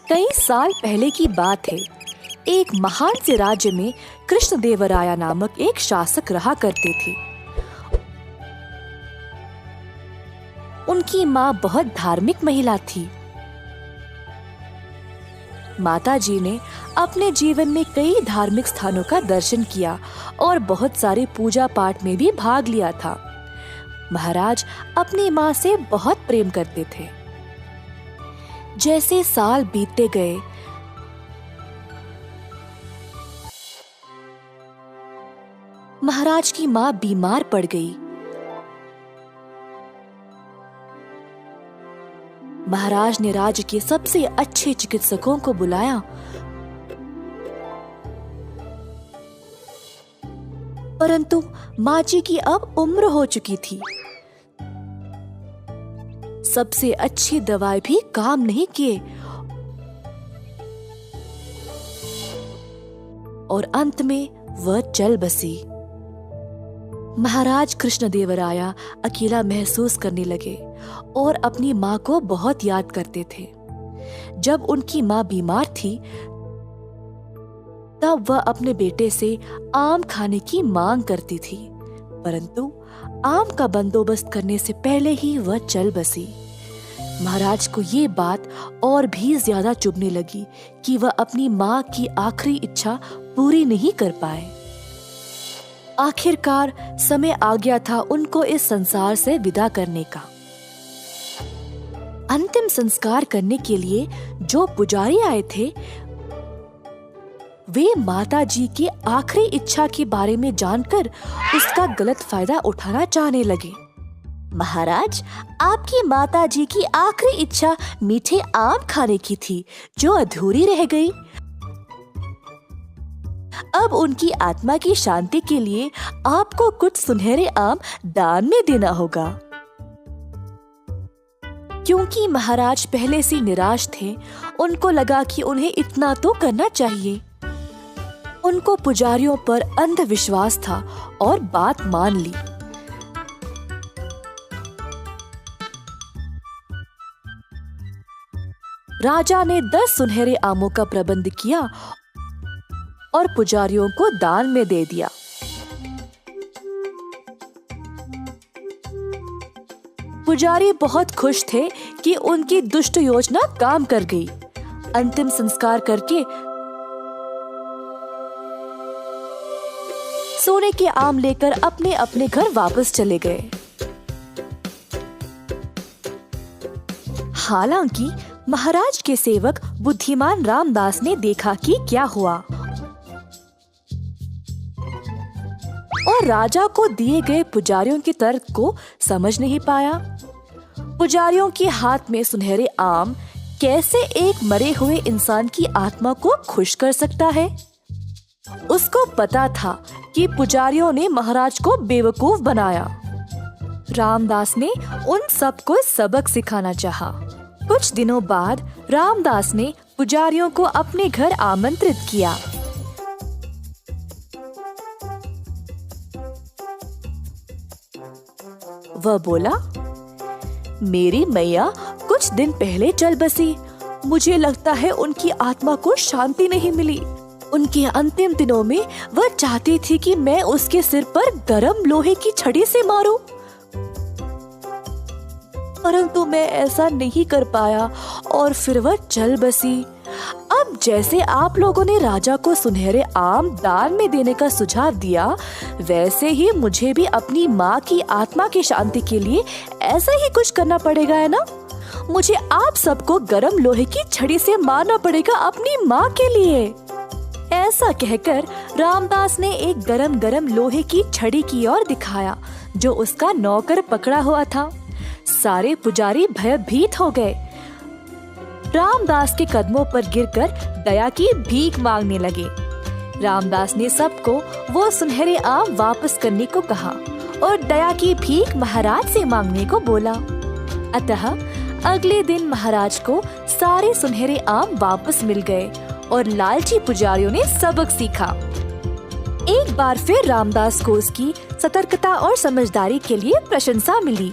कई साल पहले की बात है। एक महान से राज्य में कृष्णदेवराया नामक एक शासक रहा करते थे। उनकी माँ बहुत धार्मिक महिला थी। माताजी ने अपने जीवन में कई धार्मिक स्थानों का दर्शन किया और बहुत सारे पूजा पाठ में भी भाग लिया था। महाराज अपनी माँ से बहुत प्रेम करते थे। जैसे साल बीतते गए, महाराज की माँ बीमार पड़ गई। महाराज ने राज्य के सबसे अच्छे चिकित्सकों को बुलाया, परंतु माँ जी की अब उम्र हो चुकी थी। सबसे अच्छी दवाई भी काम नहीं किए और अंत में वह चल बसी। महाराज कृष्णदेवराया अकेला महसूस करने लगे और अपनी माँ को बहुत याद करते थे। जब उनकी माँ बीमार थी तब वह अपने बेटे से आम खाने की मांग करती थी, परंतु आम का बंदोबस्त करने से पहले ही वह चल बसी। महाराज को ये बात और भी ज्यादा चुभने लगी कि वह अपनी माँ की आखिरी इच्छा पूरी नहीं कर पाए। आखिरकार समय आ गया था उनको इस संसार से विदा करने का। अंतिम संस्कार करने के लिए जो पुजारी आए थे, वे माता जी की आखिरी इच्छा के बारे में जानकर उसका गलत फायदा उठाना चाहने लगे। महाराज, आपकी माता जी की आखिरी इच्छा मीठे आम खाने की थी, जो अधूरी रह गई। अब उनकी आत्मा की शांति के लिए आपको कुछ सुनहरे आम दान में देना होगा। क्योंकि महाराज पहले से निराश थे, उनको लगा कि उन्हें इतना तो करना चाहिए। उनको पुजारियों पर अंधविश्वास था और बात मान ली। राजा ने 10 सुनहरे आमों का प्रबंध किया और पुजारियों को दान में दे दिया। पुजारी बहुत खुश थे कि उनकी दुष्ट योजना काम कर गई। अंतिम संस्कार करके सोने के आम लेकर अपने अपने घर वापस चले गए। हालांकि महाराज के सेवक बुद्धिमान रामदास ने देखा कि क्या हुआ और राजा को दिए गए पुजारियों के तर्क को समझ नहीं पाया। पुजारियों के हाथ में सुनहरे आम कैसे एक मरे हुए इंसान की आत्मा को खुश कर सकता है? उसको पता था कि पुजारियों ने महाराज को बेवकूफ बनाया। रामदास ने उन सबको सबक सिखाना चाहा। कुछ दिनों बाद रामदास ने पुजारियों को अपने घर आमंत्रित किया। वह बोला, मेरी मैया कुछ दिन पहले चल बसी। मुझे लगता है उनकी आत्मा को शांति नहीं मिली। उनके अंतिम दिनों में वह चाहती थी कि मैं उसके सिर पर गरम लोहे की छड़ी से मारूं, परंतु मैं ऐसा नहीं कर पाया और फिर वह चल बसी। अब जैसे आप लोगों ने राजा को सुनहरे आम दान में देने का सुझाव दिया, वैसे ही मुझे भी अपनी माँ की आत्मा की शांति के लिए ऐसा ही कुछ करना पड़ेगा, है ना? मुझे आप सबको गरम लोहे की छड़ी से मारना पड़ेगा अपनी माँ के लिए। ऐसा कहकर रामदास ने एक गरम गरम लोहे की छड़ी की ओर दिखाया, जो उसका नौकर पकड़ा हुआ था। सारे पुजारी भयभीत हो गए। रामदास के कदमों पर गिरकर दया की भीख मांगने लगे। रामदास ने सबको वो सुनहरे आम वापस करने को कहा और दया की भीख महाराज से मांगने को बोला। अतः अगले दिन महाराज को सारे सुनहरे आम वापस मिल गए और लालची पुजारियों ने सबक सीखा। एक बार फिर रामदास को उसकी सतर्कता और समझदारी के लिए प्रशंसा मिली।